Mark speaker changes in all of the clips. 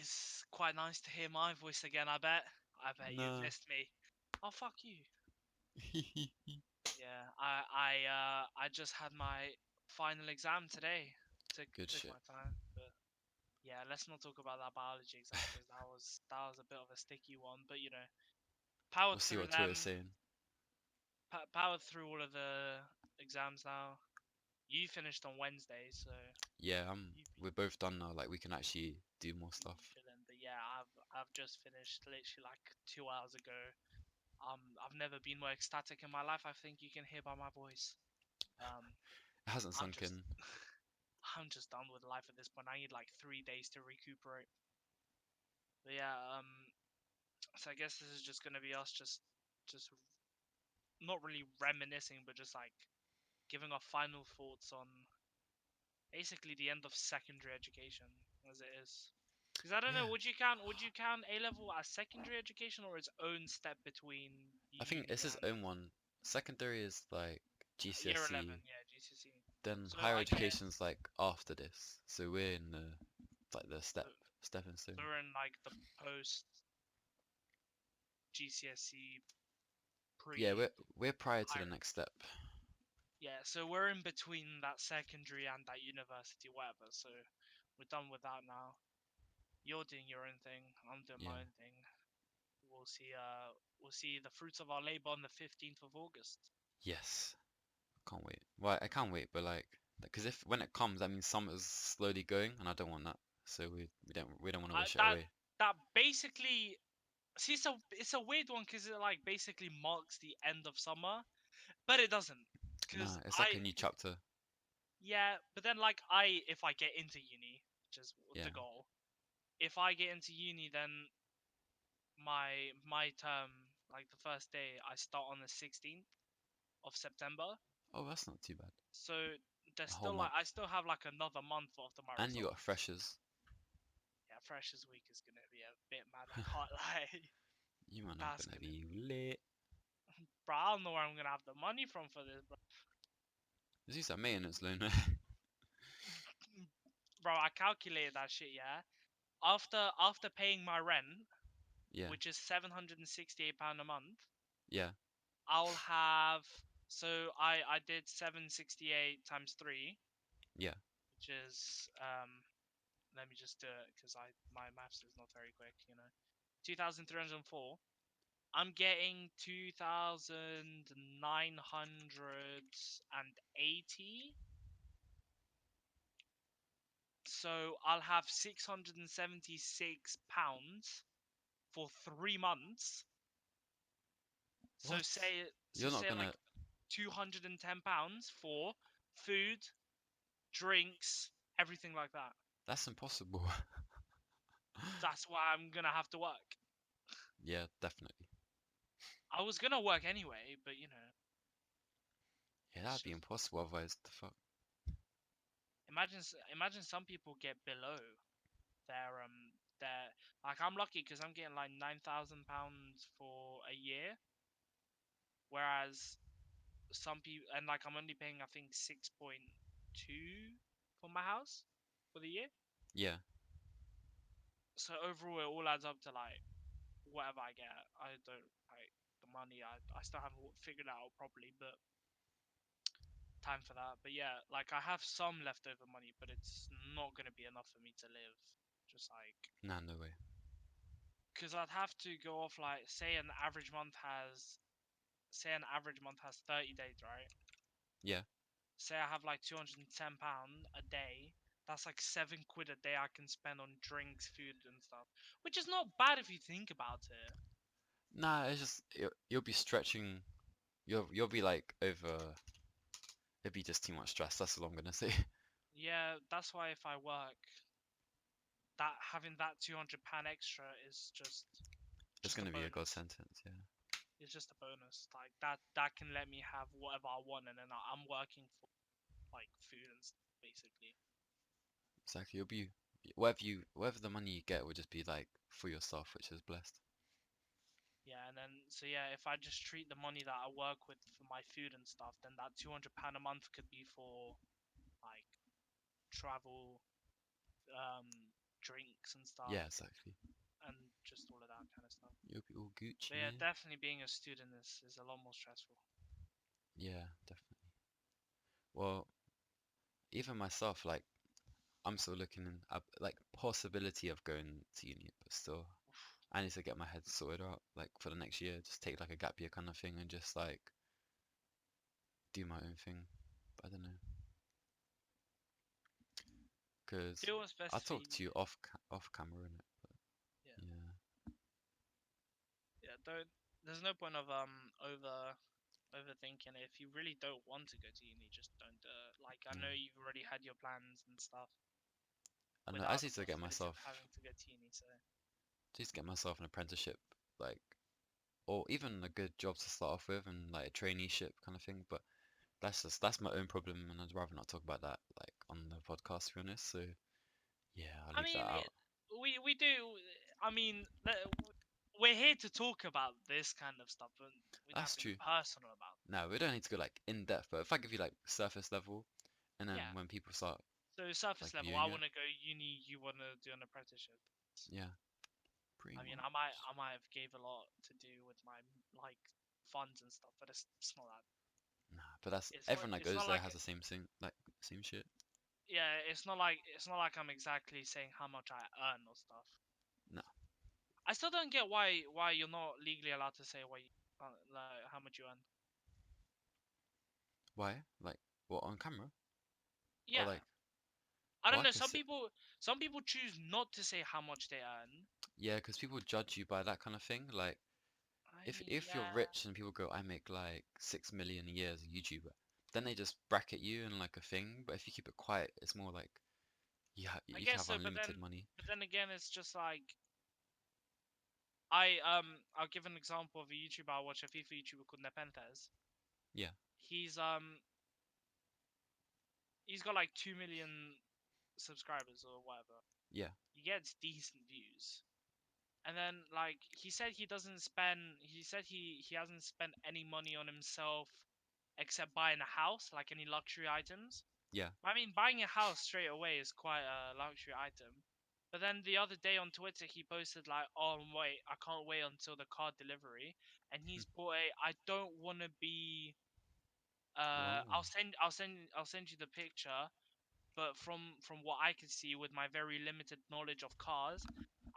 Speaker 1: It's quite nice to hear my voice again, I bet. I bet you've
Speaker 2: Nah.
Speaker 1: missed me. Oh, fuck you. Yeah, I just had my final exam today.
Speaker 2: Good
Speaker 1: Took
Speaker 2: shit.
Speaker 1: my time, but yeah, let's not talk about that biology exam because that was a bit of a sticky one. But you know,
Speaker 2: We'll
Speaker 1: powered
Speaker 2: see
Speaker 1: through
Speaker 2: what Twitter's
Speaker 1: them,
Speaker 2: saying.
Speaker 1: powered through all of the exams now. You finished on Wednesday, so
Speaker 2: Yeah,
Speaker 1: you've
Speaker 2: we're both done now. Like we can actually do more
Speaker 1: you've
Speaker 2: stuff.
Speaker 1: been chilling. But yeah, I've just finished literally like 2 hours ago. I've never been more ecstatic in my life. I think you can hear by my voice. Um,
Speaker 2: It hasn't
Speaker 1: I'm
Speaker 2: sunk
Speaker 1: just,
Speaker 2: in.
Speaker 1: I'm just done with life at this point. I need like 3 days to recuperate. But yeah, so I guess this is just gonna be us just not really reminiscing, but just like giving our final thoughts on basically the end of secondary education as it is. Because I don't know,
Speaker 2: Yeah.
Speaker 1: would you count A level as secondary education or its own step between
Speaker 2: I think
Speaker 1: uni
Speaker 2: it's his
Speaker 1: and
Speaker 2: own one. Secondary is like
Speaker 1: year 11?
Speaker 2: GCSE.
Speaker 1: Yeah, GCSE.
Speaker 2: Then
Speaker 1: So
Speaker 2: higher
Speaker 1: I get
Speaker 2: education's like after this. So we're in the like the
Speaker 1: so,
Speaker 2: stepping
Speaker 1: so
Speaker 2: stone.
Speaker 1: we're in like the post GCSE
Speaker 2: Yeah,
Speaker 1: pre
Speaker 2: we're prior to the
Speaker 1: higher.
Speaker 2: next step.
Speaker 1: Yeah, so we're in between that secondary and that university, whatever. So we're done with that now. You're doing your own thing. I'm doing my
Speaker 2: Yeah.
Speaker 1: own thing. We'll see. We'll see the fruits of our labor on the 15th of August.
Speaker 2: Yes. Can't wait. Well, I can't wait, but like, because if when it comes, that means summer's slowly going, and I don't want that. So we don't want to
Speaker 1: I,
Speaker 2: wish it
Speaker 1: that
Speaker 2: away.
Speaker 1: that basically see it's a weird one because it like basically marks the end of summer, but it doesn't. Because
Speaker 2: Nah, it's like a new chapter.
Speaker 1: yeah, but then like if I get into uni, which is
Speaker 2: Yeah.
Speaker 1: the goal. If I get into uni, then my term, like the first day, I start on the 16th of September.
Speaker 2: Oh, that's not too bad.
Speaker 1: So there's
Speaker 2: A whole
Speaker 1: still like
Speaker 2: month,
Speaker 1: I still have like another month after my
Speaker 2: and you got
Speaker 1: results.
Speaker 2: freshers.
Speaker 1: Yeah, Freshers Week is gonna be a bit mad. I can't lie.
Speaker 2: You man are
Speaker 1: That's
Speaker 2: gonna
Speaker 1: gonna,
Speaker 2: be lit.
Speaker 1: bro. I don't know where I'm gonna have the money from for this, bro.
Speaker 2: This is a maintenance loan.
Speaker 1: Bro, I calculated that shit. Yeah, after paying my rent,
Speaker 2: Yeah,
Speaker 1: which is £768 a month,
Speaker 2: yeah,
Speaker 1: I'll have. So I did 768 times three,
Speaker 2: yeah.
Speaker 1: which is let me just do it because my maths is not very quick, 2,304. I'm getting 2,980. So I'll have £676 for 3 months. So
Speaker 2: What?
Speaker 1: so
Speaker 2: You're not
Speaker 1: say like
Speaker 2: gonna.
Speaker 1: £210 for food, drinks, everything like that.
Speaker 2: That's impossible.
Speaker 1: That's why I'm gonna have to work.
Speaker 2: Yeah, definitely.
Speaker 1: I was gonna work anyway, but
Speaker 2: Yeah,
Speaker 1: it's
Speaker 2: that'd be
Speaker 1: just
Speaker 2: impossible. Otherwise, the fuck.
Speaker 1: imagine some people get below their like I'm lucky because I'm getting like £9,000 for a year, whereas some people and like I'm only paying I think 6.2 for my house for the year.
Speaker 2: Yeah,
Speaker 1: So overall, it all adds up to like whatever I get. I don't like the money. I still haven't figured it out properly, but time for that. But yeah, like I have some leftover money, but it's not gonna be enough for me to live. Just like
Speaker 2: nah, no way.
Speaker 1: because I'd have to go off like say an average month has 30 days, right?
Speaker 2: Yeah,
Speaker 1: Say I have like £210 a day. That's like £7 a day I can spend on drinks, food, and stuff, which is not bad if you think about it.
Speaker 2: nah. It's just you'll be stretching. You'll be like over. It'd be just too much stress. That's all I'm gonna say.
Speaker 1: Yeah, that's why if I work, that having that £200 extra is just
Speaker 2: It's
Speaker 1: just a
Speaker 2: gonna be a god
Speaker 1: bonus.
Speaker 2: sentence. Yeah.
Speaker 1: It's just a bonus. Like that can let me have whatever I want, and then I'm working for like food and stuff, basically.
Speaker 2: Exactly. You'll be whatever the money you get will just be like for yourself, which is blessed.
Speaker 1: Yeah, and then so yeah, if I just treat the money that I work with for my food and stuff, then that £200 a month could be for like travel, um, drinks and stuff,
Speaker 2: Yeah, exactly.
Speaker 1: and just all of that kind of stuff.
Speaker 2: You'll be all Gucci,
Speaker 1: But yeah,
Speaker 2: man.
Speaker 1: definitely being a student is a lot more stressful.
Speaker 2: Yeah, definitely. Well, even myself, like I'm still looking in like possibility of going to uni, but still, I need to get my head sorted out, like for the next year, just take like a gap year kind of thing and just like do my own thing. But I don't know, because
Speaker 1: Do what's
Speaker 2: I
Speaker 1: best for
Speaker 2: talked
Speaker 1: you.
Speaker 2: to you off camera, innit?
Speaker 1: Yeah,
Speaker 2: Yeah,
Speaker 1: yeah. Don't. There's no point of overthinking it. If you really don't want to go to uni, just don't do it. Like I know
Speaker 2: yeah.
Speaker 1: you've already had your plans and stuff
Speaker 2: I know. I
Speaker 1: without
Speaker 2: just
Speaker 1: the
Speaker 2: need to get
Speaker 1: possibility of
Speaker 2: myself,
Speaker 1: having to go to uni. So
Speaker 2: just get myself an apprenticeship, like, or even a good job to start off with, and like a traineeship kind of thing. But that's my own problem, and I'd rather not talk about that like on the podcast, to be honest. So yeah, I'll
Speaker 1: I
Speaker 2: leave that
Speaker 1: mean,
Speaker 2: out.
Speaker 1: we do. I mean, we're here to talk about this kind of stuff, but we don't have
Speaker 2: That's
Speaker 1: to go
Speaker 2: true.
Speaker 1: personal about it.
Speaker 2: No, we don't need to go like in depth, but if I give you like surface level, and then
Speaker 1: Yeah.
Speaker 2: when people start
Speaker 1: So surface
Speaker 2: like
Speaker 1: level, I
Speaker 2: viewing it,
Speaker 1: want to go uni. You want to do an apprenticeship.
Speaker 2: yeah, pretty
Speaker 1: I mean,
Speaker 2: much.
Speaker 1: I might have gave a lot to do with my like funds and stuff, but it's not that.
Speaker 2: Nah, but that's everyone that
Speaker 1: It's
Speaker 2: goes
Speaker 1: not
Speaker 2: there
Speaker 1: like
Speaker 2: has the same thing, like same shit.
Speaker 1: yeah, it's not like I'm exactly saying how much I earn or stuff.
Speaker 2: No,
Speaker 1: I still don't get why you're not legally allowed to say what you, like how much you earn.
Speaker 2: why? Like what on camera? Or
Speaker 1: Yeah,
Speaker 2: like,
Speaker 1: I
Speaker 2: well,
Speaker 1: don't
Speaker 2: I
Speaker 1: know.
Speaker 2: can say,
Speaker 1: Some people choose not to say how much they earn.
Speaker 2: yeah, because people judge you by that kind of thing. Like,
Speaker 1: I
Speaker 2: if you're
Speaker 1: yeah,
Speaker 2: rich and people go, I make like 6 million a year as a YouTuber, then they just bracket you in like a thing. But if you keep it quiet, it's more like
Speaker 1: I
Speaker 2: you can
Speaker 1: guess
Speaker 2: have
Speaker 1: so.
Speaker 2: unlimited money.
Speaker 1: But then again, it's just like I'll give an example of a YouTuber I watch, a FIFA YouTuber called Nepenthes.
Speaker 2: Yeah,
Speaker 1: He's he's got like 2 million subscribers or whatever.
Speaker 2: yeah.
Speaker 1: He gets decent views. And then like he said he hasn't spent any money on himself except buying a house, like any luxury items.
Speaker 2: Yeah.
Speaker 1: I mean, buying a house straight away is quite a luxury item. But then the other day on Twitter he posted like, "Oh wait, I can't wait until the car delivery." And he's bought a I don't want to be
Speaker 2: Oh,
Speaker 1: I'll send you the picture, but from what I can see with my very limited knowledge of cars,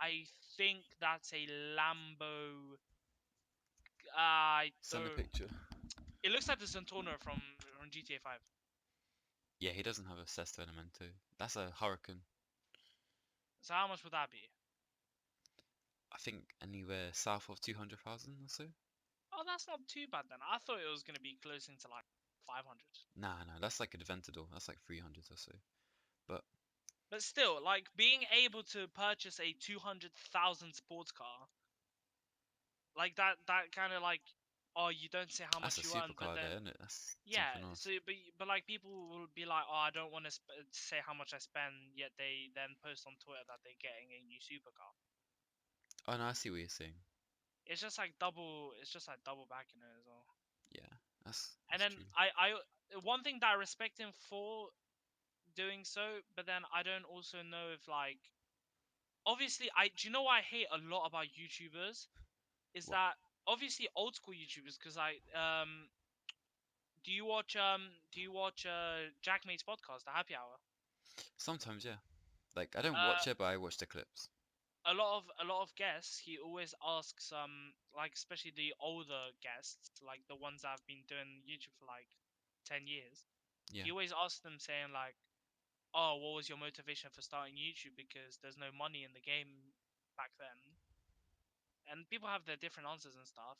Speaker 1: I think that's a Lambo. I
Speaker 2: send a
Speaker 1: don't.
Speaker 2: picture.
Speaker 1: It looks like the Zentorno from GTA 5.
Speaker 2: Yeah, he doesn't have a Sesto Elemento. That's a Huracan.
Speaker 1: So how much would that be?
Speaker 2: I think anywhere south of 200,000 or so.
Speaker 1: Oh, that's not too bad then. I thought it was gonna be close into like 500.
Speaker 2: Nah, nah, that's like a Aventador. That's like 300 or so. But
Speaker 1: But still, like being able to purchase a 200,000 sports car, like that kind of like, oh, you don't say how
Speaker 2: that's
Speaker 1: much
Speaker 2: a
Speaker 1: you earn, but
Speaker 2: supercar
Speaker 1: then
Speaker 2: there, isn't it? That's
Speaker 1: yeah,
Speaker 2: something else.
Speaker 1: so but like people will be like, oh, I don't want to say how much I spend, yet they then post on Twitter that they're getting a new supercar.
Speaker 2: Oh no, I see what you're saying.
Speaker 1: It's just like double. It's just like double backing it as well.
Speaker 2: Yeah, that's
Speaker 1: And
Speaker 2: that's
Speaker 1: then
Speaker 2: true.
Speaker 1: one thing that I respect him for doing so, but then I don't also know if like obviously I do you know what I hate a lot about YouTubers is
Speaker 2: What?
Speaker 1: that obviously old school YouTubers because I do you watch Jack Mate's podcast, The Happy Hour?
Speaker 2: Sometimes, yeah. Like I don't
Speaker 1: Uh,
Speaker 2: watch it, but I watch the clips.
Speaker 1: a lot of guests he always asks like especially the older guests like the ones that have been doing YouTube for like 10 years.
Speaker 2: Yeah.
Speaker 1: He always asks them saying like, oh, what was your motivation for starting YouTube, because there's no money in the game back then. And people have their different answers and stuff,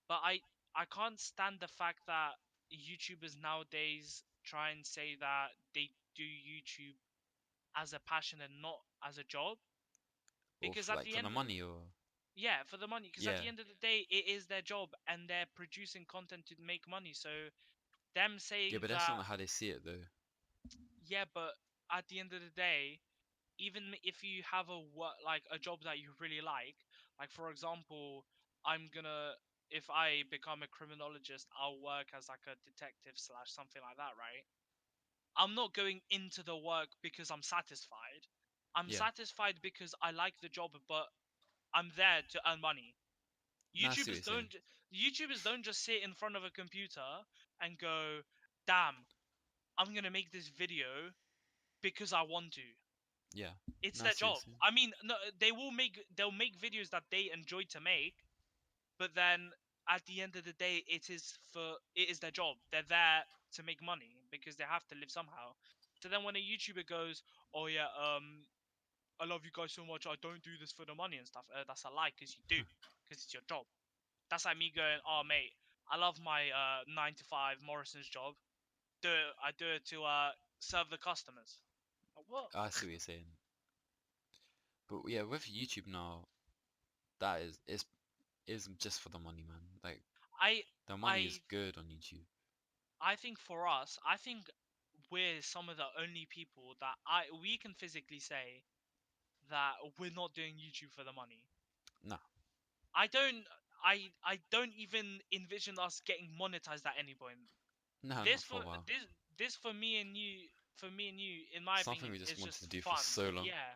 Speaker 1: but I can't stand the fact that YouTubers nowadays try and say that they do YouTube as a passion and not as a job,
Speaker 2: Or
Speaker 1: because at
Speaker 2: like
Speaker 1: the
Speaker 2: for the
Speaker 1: end
Speaker 2: money, or
Speaker 1: yeah, for the money, because at
Speaker 2: yeah,
Speaker 1: the end of the day it is their job and they're producing content to make money. So them
Speaker 2: yeah.
Speaker 1: saying
Speaker 2: But that's
Speaker 1: that,
Speaker 2: not how they see it, though.
Speaker 1: yeah, but at the end of the day, even if you have a work like a job that you really like for example, I'm gonna if I become a criminologist, I'll work as like a detective slash something like that, right? I'm not going into the work because I'm satisfied. I'm
Speaker 2: Yeah.
Speaker 1: satisfied because I like the job, but I'm there to earn money.
Speaker 2: No, I see what
Speaker 1: YouTubers
Speaker 2: you're saying.
Speaker 1: don't YouTubers don't just sit in front of a computer and go, "Damn, I'm gonna make this video because I want to."
Speaker 2: Yeah.
Speaker 1: It's
Speaker 2: No, I
Speaker 1: their
Speaker 2: see what you're
Speaker 1: job.
Speaker 2: saying.
Speaker 1: I mean, no, they'll make videos that they enjoy to make, but then at the end of the day, it is their job. They're there to make money because they have to live somehow. So then when a YouTuber goes, "Oh yeah, I love you guys so much. I don't do this for the money and stuff," that's a lie because you do, because it's your job. That's like me going, "Oh mate, I love my 9 to 5 Morrison's job. I do it to serve the customers." Like, what?
Speaker 2: I see what you're saying. But yeah, with YouTube now, that is just for the money, man. Like
Speaker 1: I
Speaker 2: the money is
Speaker 1: I
Speaker 2: good on YouTube.
Speaker 1: I think for us, I think we're some of the only people that we can physically say that we're not doing YouTube for the money.
Speaker 2: Nah,
Speaker 1: I don't I don't even envision us getting monetized at any point.
Speaker 2: nah,
Speaker 1: This
Speaker 2: not
Speaker 1: for
Speaker 2: for a while.
Speaker 1: this for me and you, in my
Speaker 2: Something
Speaker 1: opinion,
Speaker 2: we just
Speaker 1: is
Speaker 2: wanted
Speaker 1: just
Speaker 2: to do for
Speaker 1: fun.
Speaker 2: so long.
Speaker 1: Yeah.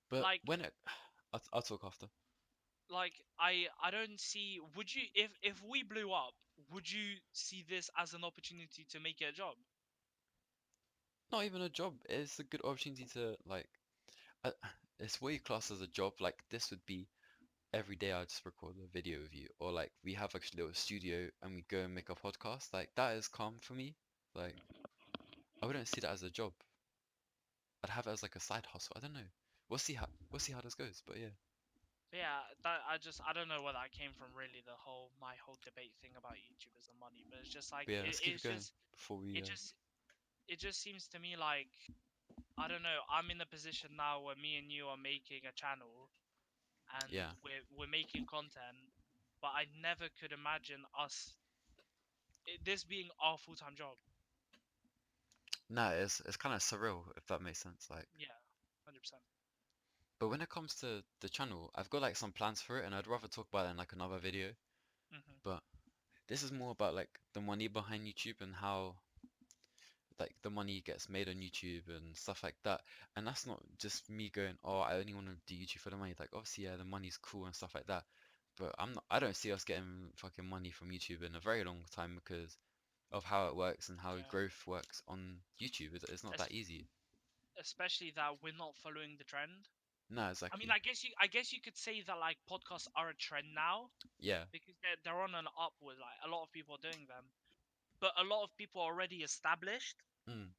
Speaker 2: But
Speaker 1: Like
Speaker 2: when it, I'll talk after.
Speaker 1: I don't see, would you, if we blew up, would you see this as an opportunity to make it a job?
Speaker 2: Not even a job. It's a good opportunity to like. Uh, it's what you class as a job. Like this would be every day. I just record a video with you, or like we have actually a little studio and we go and make a podcast. Like that is calm for me. Like I wouldn't see that as a job. I'd have it as like a side hustle. I don't know. We'll see how this goes. But yeah,
Speaker 1: But yeah, that I don't know where that came from really, my whole debate thing about YouTubers and money, but it's just like
Speaker 2: but yeah. Let's keep it
Speaker 1: it's
Speaker 2: going
Speaker 1: just
Speaker 2: before we.
Speaker 1: it just it just seems to me like, I don't know, I'm in a position now where me and you are making a channel and
Speaker 2: Yeah.
Speaker 1: we're making content, but I never could imagine this being our full-time job.
Speaker 2: No, it's kind of surreal if that makes sense. Like,
Speaker 1: Yeah, 100%.
Speaker 2: but when it comes to the channel, I've got like some plans for it, and I'd rather talk about it in like another video.
Speaker 1: Hmm.
Speaker 2: But this is more about like the money behind YouTube and how like the money gets made on YouTube and stuff like that. And that's not just me going, oh, I only want to do YouTube for the money. Like obviously, yeah, the money's cool and stuff like that. But I don't see us getting fucking money from YouTube in a very long time because of how it works and how
Speaker 1: Yeah.
Speaker 2: growth works on YouTube. It's not
Speaker 1: Es-
Speaker 2: that easy.
Speaker 1: Especially that we're not following the trend.
Speaker 2: No,
Speaker 1: I mean,
Speaker 2: exactly.
Speaker 1: I guess you could say that like podcasts are a trend now
Speaker 2: Yeah.
Speaker 1: because they're on an upward. Like a lot of people are doing them, but a lot of people are already established,
Speaker 2: Mm.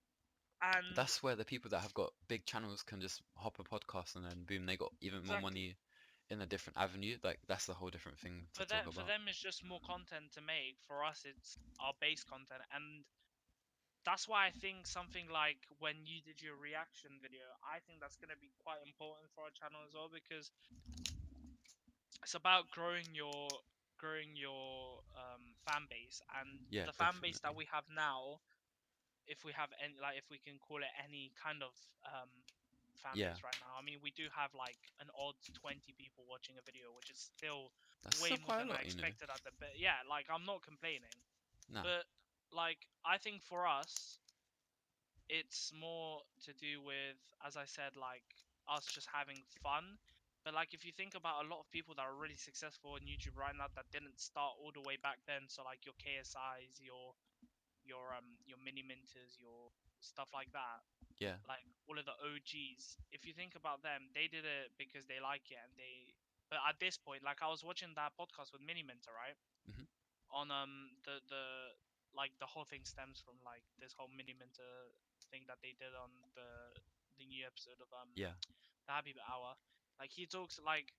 Speaker 2: But
Speaker 1: and
Speaker 2: that's where the people that have got big channels can just hop a podcast and then boom, they got even more
Speaker 1: exactly
Speaker 2: money in a different avenue. Like that's a whole different thing to talk
Speaker 1: for
Speaker 2: about.
Speaker 1: them it's just more content to make. For us, it's our base content, and that's why I think something like when you did your reaction video, I think that's gonna be quite important for our channel as well because it's about growing your fan base, and
Speaker 2: Yeah,
Speaker 1: the fan base that
Speaker 2: definitely.
Speaker 1: we have now, if we have any, like if we can call it any kind of fan
Speaker 2: Yeah,
Speaker 1: base right now. I mean, we do have like an odd 20 people watching a video, which is still
Speaker 2: that's
Speaker 1: way
Speaker 2: still
Speaker 1: more
Speaker 2: quite a
Speaker 1: than I
Speaker 2: lot,
Speaker 1: expected at the, but yeah, like I'm not complaining,
Speaker 2: Nah,
Speaker 1: but like I think for us it's more to do with, as I said, like us just having fun. But like if you think about a lot of people that are really successful on YouTube right now that didn't start all the way back then, so like your KSIs, your mini minters, your stuff like that,
Speaker 2: yeah,
Speaker 1: like all of the OGs. If you think about them, they did it because they like it and they. But at this point, like I was watching that podcast with Mini Minter, right?
Speaker 2: hmm
Speaker 1: On the like the whole thing stems from like this whole Mini Minter thing that they did on the new episode of
Speaker 2: yeah,
Speaker 1: the Happy Hour. Like he talks like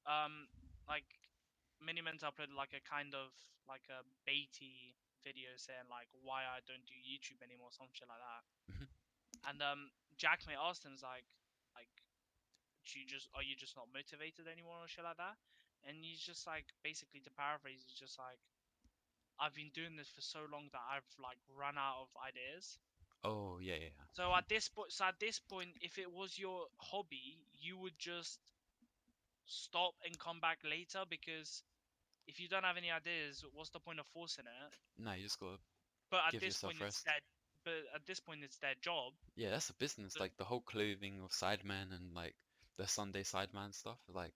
Speaker 1: Mini Minter uploaded like a kind of like a baity video saying like why I don't do YouTube anymore, some shit like that.
Speaker 2: hmm
Speaker 1: And Jack may asked him like do you just are you just not motivated anymore or shit like that? And he's just like basically to paraphrase, he's just like I've been doing this for so long that I've like run out of ideas.
Speaker 2: Oh, yeah, yeah,
Speaker 1: So at this point, if it was your hobby, you would just stop and come back later because if you don't have any ideas, what's the point of forcing it?
Speaker 2: yeah. Nah, you just gotta
Speaker 1: But at
Speaker 2: give
Speaker 1: this point,
Speaker 2: yourself
Speaker 1: it's
Speaker 2: rest.
Speaker 1: their but at this point it's their job.
Speaker 2: Yeah, that's a business.
Speaker 1: So
Speaker 2: Like the whole clothing of Sidemen and like the Sunday Sideman stuff. Like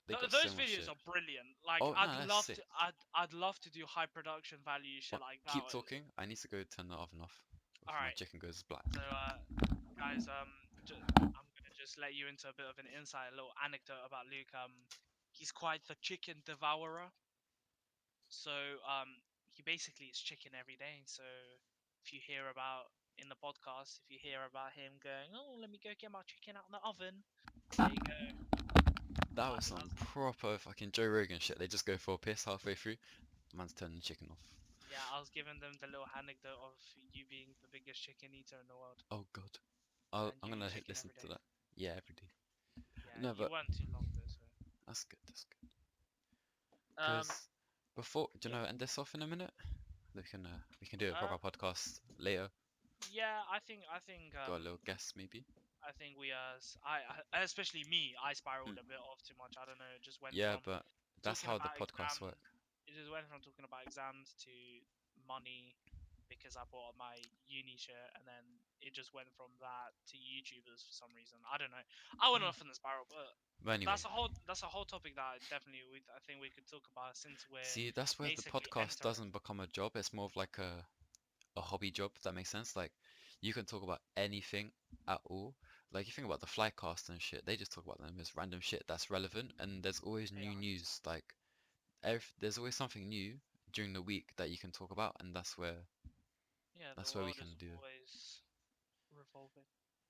Speaker 2: they got
Speaker 1: Those
Speaker 2: so much
Speaker 1: videos
Speaker 2: shit.
Speaker 1: are brilliant. Like
Speaker 2: Oh no, that's sick.
Speaker 1: I'd love to do high production value shit
Speaker 2: But
Speaker 1: like that.
Speaker 2: keep talking. I need to go turn the oven off
Speaker 1: All
Speaker 2: before my
Speaker 1: right.
Speaker 2: chicken goes black.
Speaker 1: So guys, I'm gonna just let you into a bit of an insight, a little anecdote about Luke. He's quite the chicken devourer. So he basically eats chicken every day. So if you hear about in the podcast, if you hear about him going, oh, let me go get my chicken out of the oven, there you go.
Speaker 2: That was some proper fucking Joe Rogan shit. They just go for a piss halfway through. Man's turning the chicken off.
Speaker 1: Yeah, I was giving them the little anecdote of you being the biggest chicken eater in the world,
Speaker 2: Oh god.
Speaker 1: and
Speaker 2: I'm
Speaker 1: you
Speaker 2: gonna
Speaker 1: eat chicken
Speaker 2: listen
Speaker 1: every
Speaker 2: to
Speaker 1: day.
Speaker 2: that. Yeah, every day.
Speaker 1: Yeah,
Speaker 2: No,
Speaker 1: you
Speaker 2: but
Speaker 1: weren't too long though, so.
Speaker 2: that's good. That's good.
Speaker 1: Um,
Speaker 2: Because before, do you
Speaker 1: yeah,
Speaker 2: know, end this off in a minute? We can do a proper podcast later.
Speaker 1: yeah,
Speaker 2: Got a little guest maybe.
Speaker 1: I think I especially me, I
Speaker 2: Hmm.
Speaker 1: spiraled a bit off too much. I don't know, it just went
Speaker 2: Yeah,
Speaker 1: from
Speaker 2: but that's
Speaker 1: talking
Speaker 2: how the
Speaker 1: about
Speaker 2: podcasts work.
Speaker 1: it just went from talking about exams to money because I bought my uni shirt, and then it just went from that to YouTubers for some reason. I don't know. I went
Speaker 2: Yeah.
Speaker 1: off in the spiral, but
Speaker 2: But anyway,
Speaker 1: that's a whole topic that I think we could talk about since we're
Speaker 2: see, that's where the
Speaker 1: basically
Speaker 2: podcast
Speaker 1: entering.
Speaker 2: doesn't become a job. It's more of like a hobby job, if that makes sense. Like, you can talk about anything at all. Like, you think about the Flycast and shit, they just talk about the most random shit that's relevant, and there's always
Speaker 1: Yeah,
Speaker 2: new
Speaker 1: 100%.
Speaker 2: news. Like, there's always something new during the week that you can talk about, and
Speaker 1: Yeah, the
Speaker 2: that's where we
Speaker 1: world
Speaker 2: can
Speaker 1: is
Speaker 2: do.
Speaker 1: always revolving.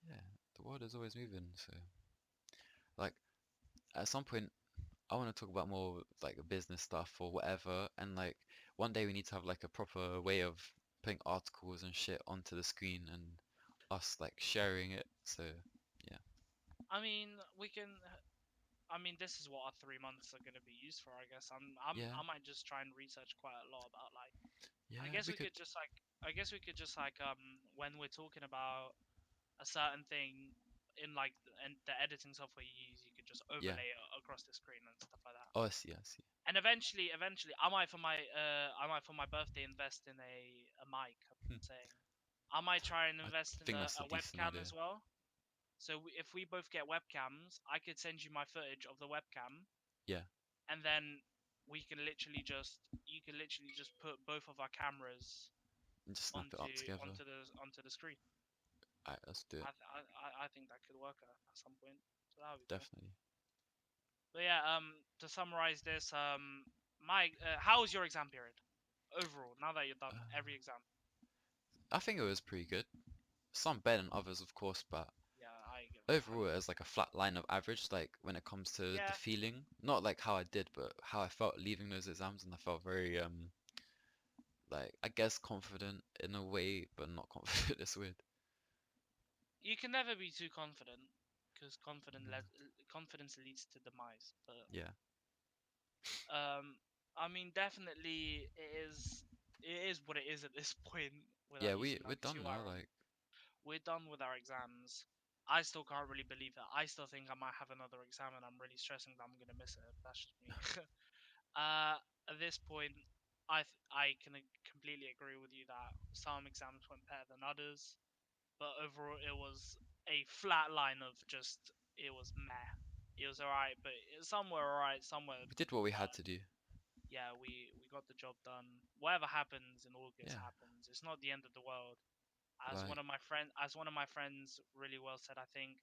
Speaker 2: Yeah, the world is always moving. So, like, at some point, I want to talk about more like business stuff or whatever, and like one day we need to have like a proper way of putting articles and shit onto the screen and us like sharing it. So yeah,
Speaker 1: I mean, we can. I mean, this is what our 3 months are going to be used for, I guess.
Speaker 2: yeah,
Speaker 1: I might just try and research quite a lot about like. I
Speaker 2: yeah,
Speaker 1: guess
Speaker 2: we
Speaker 1: we
Speaker 2: could,
Speaker 1: could just like. I guess we could just like when we're talking about a certain thing in like the editing software you use, you could just
Speaker 2: yeah.
Speaker 1: overlay it across the screen and stuff like that.
Speaker 2: Oh, I see.
Speaker 1: And eventually, I might for my birthday invest in a mic.
Speaker 2: Hmm.
Speaker 1: I'm saying I might try and
Speaker 2: I
Speaker 1: invest in
Speaker 2: think that's a
Speaker 1: a
Speaker 2: decent
Speaker 1: webcam
Speaker 2: idea.
Speaker 1: as well. So if we both get webcams, I could send you my footage of the webcam,
Speaker 2: Yeah,
Speaker 1: and then we can literally just you can literally just put both of our cameras
Speaker 2: and just snap it up together.
Speaker 1: onto the screen.
Speaker 2: Alright, let's do it.
Speaker 1: I think that could work at some point. So that would be cool.
Speaker 2: Definitely.
Speaker 1: But yeah, to summarize this, Mike, how was your exam period overall? Now that you're done
Speaker 2: Uh,
Speaker 1: every exam.
Speaker 2: I think it was pretty good. Some better than others, of course, but
Speaker 1: Yeah, I get
Speaker 2: overall, it's like a flat line of average, like when it comes to the
Speaker 1: yeah.
Speaker 2: feeling. Not like how I did, but how I felt leaving those exams, and I felt very like I guess confident in a way, but not confident. It's weird.
Speaker 1: You can never be too confident because
Speaker 2: No.
Speaker 1: confidence leads to demise. But
Speaker 2: Yeah,
Speaker 1: I mean, definitely it is what it is at this point.
Speaker 2: yeah.
Speaker 1: Without using
Speaker 2: We're
Speaker 1: like
Speaker 2: done
Speaker 1: too
Speaker 2: now.
Speaker 1: ironic,
Speaker 2: Like,
Speaker 1: we're done with our exams. I still can't really believe it. I still think I might have another exam, and I'm really stressing that I'm gonna miss it. That's just me. At this point, I can completely agree with you that some exams went better than others, but overall it was a flat line of just it was meh. It was alright, but some were alright, some were
Speaker 2: we did what we had
Speaker 1: uh,
Speaker 2: to do.
Speaker 1: yeah, we got the job done. Whatever happens in August
Speaker 2: Yeah,
Speaker 1: happens. It's not the end of the world.
Speaker 2: like
Speaker 1: As one of my friends really well said, I think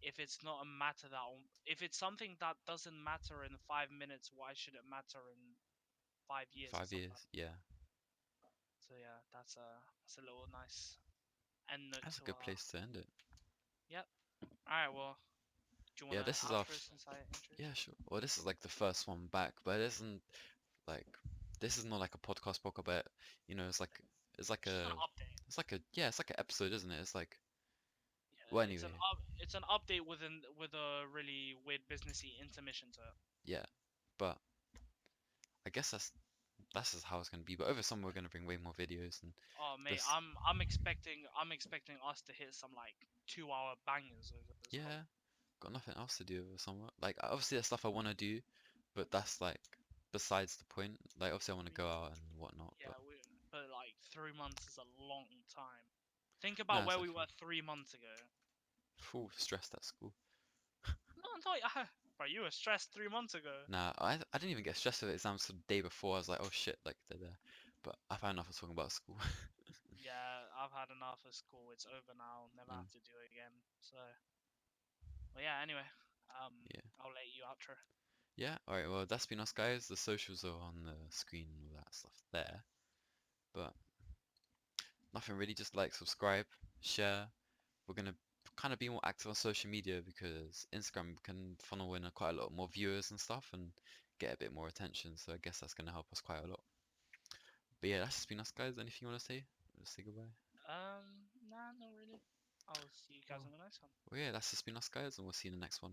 Speaker 1: if it's not a matter that if it's something that doesn't matter in 5 minutes, why should it matter in 5 years or
Speaker 2: 5 years.
Speaker 1: something?
Speaker 2: Yeah,
Speaker 1: So yeah, that's a little nice end note
Speaker 2: that's a
Speaker 1: to
Speaker 2: good
Speaker 1: our.
Speaker 2: place to end it.
Speaker 1: Yep. All right. Well, do you want
Speaker 2: Yeah,
Speaker 1: to
Speaker 2: this is our.
Speaker 1: outro since I introduced?
Speaker 2: Yeah, sure. Well, this is like the first one back, but it isn't like this is not like a podcast book about. It's like
Speaker 1: Just an
Speaker 2: a
Speaker 1: update.
Speaker 2: it's like an episode, isn't it? It's like well,
Speaker 1: Yeah,
Speaker 2: anyway,
Speaker 1: it's an update with a really weird businessy intermission to it.
Speaker 2: yeah. But I guess that's just how it's gonna be. But over summer we're gonna bring way more videos and
Speaker 1: Oh mate,
Speaker 2: this.
Speaker 1: I'm expecting us to hit some like 2 hour bangers over this pod.
Speaker 2: Yeah, got nothing else to do over summer. Like obviously there's stuff I want to do, but that's like besides the point. Like obviously I want to go out and whatnot,
Speaker 1: Yeah,
Speaker 2: but
Speaker 1: but like 3 months is a long time. Think
Speaker 2: no,
Speaker 1: about
Speaker 2: it's
Speaker 1: where we were
Speaker 2: okay.
Speaker 1: 3 months ago.
Speaker 2: Full stressed at school.
Speaker 1: No, no, bro, you were stressed 3 months ago.
Speaker 2: Nah, I didn't even get stressed with exams the day before. I was like, oh shit, like they're there. But I've had enough of talking about school.
Speaker 1: Yeah, I've had enough of school. It's over now. Never
Speaker 2: Mm,
Speaker 1: have to do it again. So, well, yeah. Anyway,
Speaker 2: yeah.
Speaker 1: I'll let you outro.
Speaker 2: Yeah, alright, well that's been us guys. The socials are on the screen and all that stuff there. But nothing really, just like, subscribe, share. We're gonna kind of be more active on social media because Instagram can funnel in quite a lot more viewers and stuff and get a bit more attention. So I guess that's gonna help us quite a lot. But yeah, that's just been us guys. Anything you wanna say? Just say goodbye.
Speaker 1: Nah, not really. I'll see you guys
Speaker 2: Cool.
Speaker 1: on the next one.
Speaker 2: Well yeah, that's just been us guys and we'll see you in the next one.